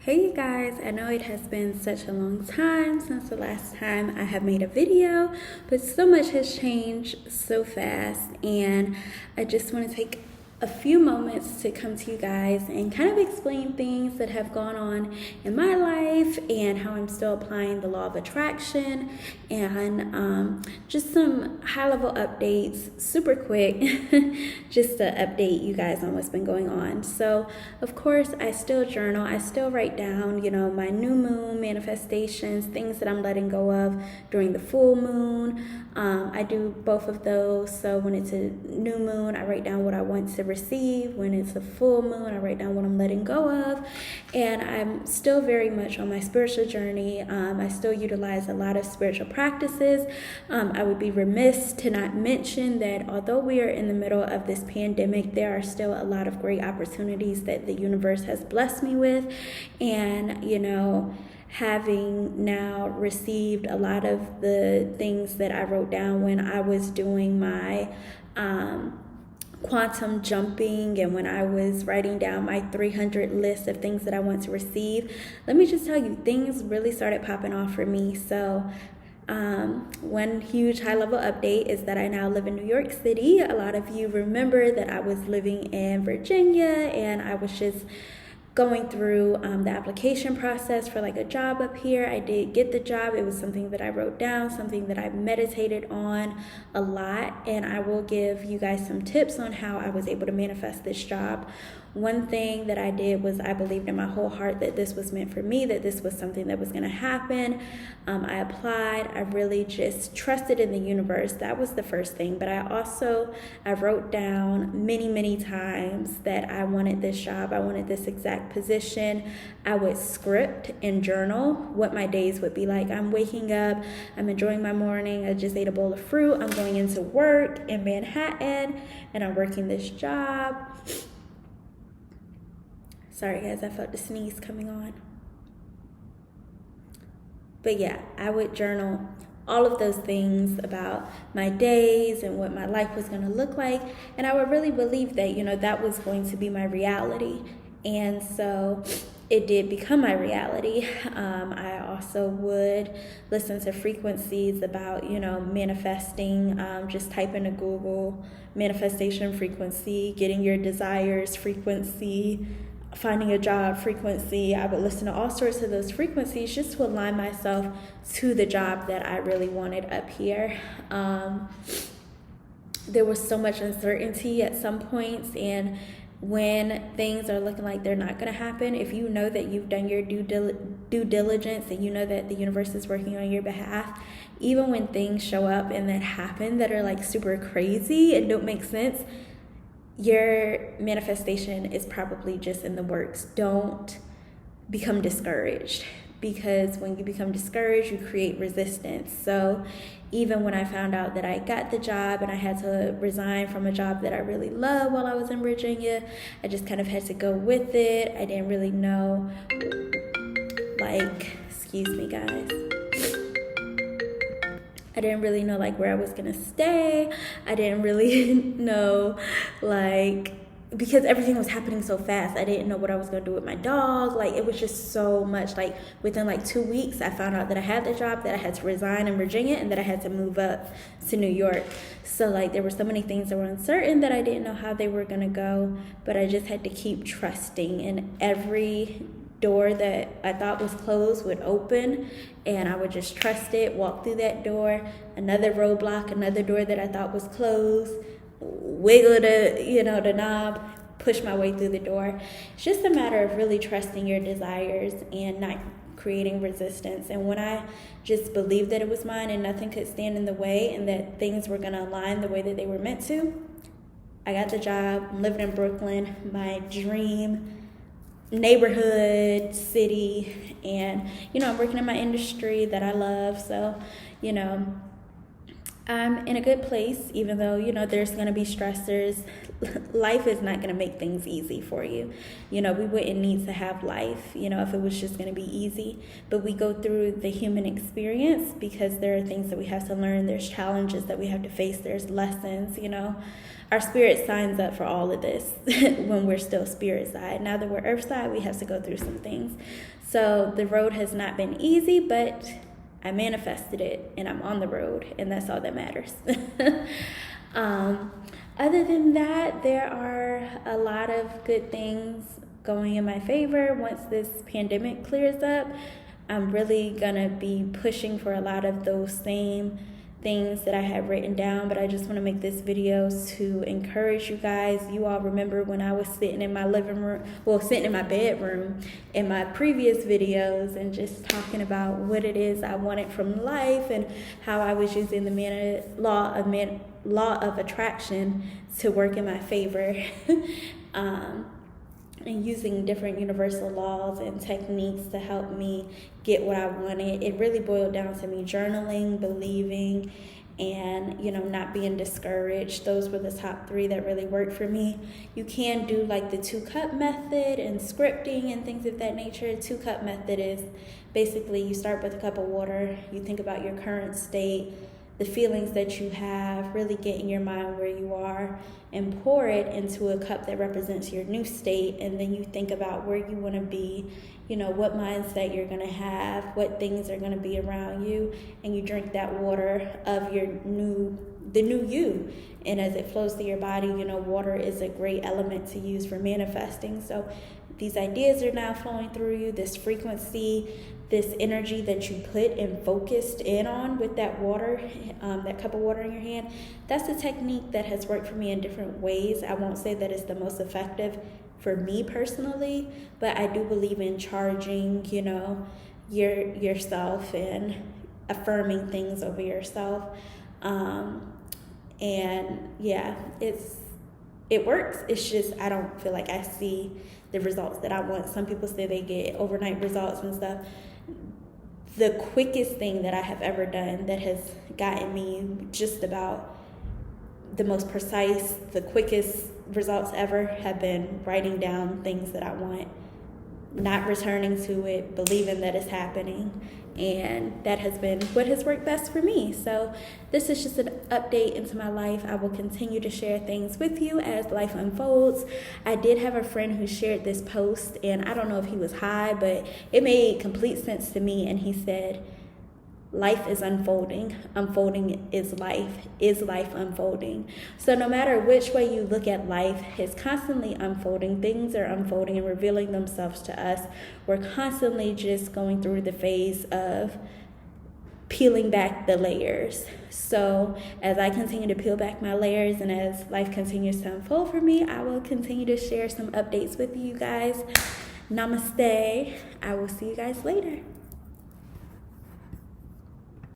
Hey you guys, I know it has been such a long time since the last time I have made a video, but so much has changed so fast, and I just want to take a few moments to come to you guys and kind of explain things that have gone on in my life and how I'm still applying the law of attraction, and just some high-level updates, super quick, just to update you guys on what's been going on. So, of course, I still journal. I still write down, my new moon manifestations, things that I'm letting go of during the full moon. I do both of those. So when it's a new moon, I write down what I want to receive. When it's a full moon, I write down what I'm letting go of. And I'm still very much on my spiritual journey. I still utilize a lot of spiritual practices. I would be remiss to not mention that although we are in the middle of this pandemic, there are still a lot of great opportunities that the universe has blessed me with. And, having now received a lot of the things that I wrote down when I was doing my quantum jumping and when I was writing down my 300 list of things that I want to receive, let me just tell you, things really started popping off for me. So one huge high-level update is that I now live in New York City. A lot of you remember that I was living in Virginia, and I was just going through the application process for a job up here. I did get the job. It was something that I wrote down, something that I meditated on a lot, and I will give you guys some tips on how I was able to manifest this job. One thing that I did was I believed in my whole heart that this was meant for me, that this was something that was going to happen. I applied. I really just trusted in the universe. That was the first thing. But I wrote down many times that I wanted this job. I wanted this exact position. I would script and journal what my days would be like. I'm waking up. I'm enjoying my morning. I just ate a bowl of fruit. I'm going into work in Manhattan, and I'm working this job. Sorry guys, I felt the sneeze coming on. But yeah, I would journal all of those things about my days and what my life was going to look like. And I would really believe that, that was going to be my reality. And so it did become my reality. I also would listen to frequencies about, manifesting. Just type into Google manifestation frequency, getting your desires frequency, finding a job frequency. I would listen to all sorts of those frequencies just to align myself to the job that I really wanted up here. There was so much uncertainty at some points, and when things are looking like they're not going to happen, if you know that you've done your due diligence and you know that the universe is working on your behalf, even when things show up and that happen that are super crazy and don't make sense, your manifestation is probably just in the works. Don't become discouraged, because when you become discouraged, you create resistance. So even when I found out that I got the job and I had to resign from a job that I really loved while I was in Virginia, I just kind of had to go with it. I didn't really know, excuse me guys. I didn't really know where I was gonna stay. I didn't really know because everything was happening so fast. I didn't know what I was gonna do with my dog. It was just so much. Within 2 weeks, I found out that I had the job, that I had to resign in Virginia, and that I had to move up to New York. So there were so many things that were uncertain that I didn't know how they were gonna go, but I just had to keep trusting, and every door that I thought was closed would open, and I would just trust it, walk through that door, another roadblock, another door that I thought was closed, wiggle the knob, push my way through the door. It's just a matter of really trusting your desires and not creating resistance. And when I just believed that it was mine and nothing could stand in the way and that things were going to align the way that they were meant to, I got the job. I'm living in Brooklyn, my dream neighborhood, city, and I'm working in my industry that I love. So I'm in a good place, even though, there's going to be stressors. Life is not going to make things easy for you. We wouldn't need to have life, if it was just going to be easy. But we go through the human experience because there are things that we have to learn. There's challenges that we have to face. There's lessons, Our spirit signs up for all of this when we're still spirit side. Now that we're earth side, we have to go through some things. So the road has not been easy, but I manifested it and I'm on the road, and that's all that matters. Other than that, there are a lot of good things going in my favor. Once this pandemic clears up, I'm really gonna be pushing for a lot of those same things that I have written down, but I just want to make this video to encourage you guys. You all remember when I was sitting in my sitting in my bedroom in my previous videos and just talking about what it is I wanted from life and how I was using the law of attraction to work in my favor. And using different universal laws and techniques to help me get what I wanted. It really boiled down to me journaling, believing, and not being discouraged. Those were the top 3 that really worked for me. You can do like the 2-cup method and scripting and things of that nature. 2-cup method is basically you start with a cup of water, you think about your current state, the feelings that you have, really get in your mind where you are, and pour it into a cup that represents your new state. And then you think about where you want to be, what mindset you're going to have, what things are going to be around you, and you drink that water of the new you. And as it flows through your body, water is a great element to use for manifesting. So these ideas are now flowing through you, this frequency, this energy that you put and focused in on with that water, that cup of water in your hand. That's a technique that has worked for me in different ways. I won't say that it's the most effective for me personally, but I do believe in charging, yourself and affirming things over yourself. And yeah, it works. It's just I don't feel like I see the results that I want. Some people say they get overnight results and stuff. The quickest thing that I have ever done that has gotten me just about the most precise, the quickest results ever have been writing down things that I want, not returning to it, believing that it's happening. And that has been what has worked best for me. So this is just an update into my life. I will continue to share things with you as life unfolds. I did have a friend who shared this post, and I don't know if he was high, but it made complete sense to me. And he said, life is unfolding. Unfolding is life unfolding. So no matter which way you look at life, it's constantly unfolding. Things are unfolding and revealing themselves to us. We're constantly just going through the phase of peeling back the layers. So as I continue to peel back my layers and as life continues to unfold for me, I will continue to share some updates with you guys. Namaste. I will see you guys later.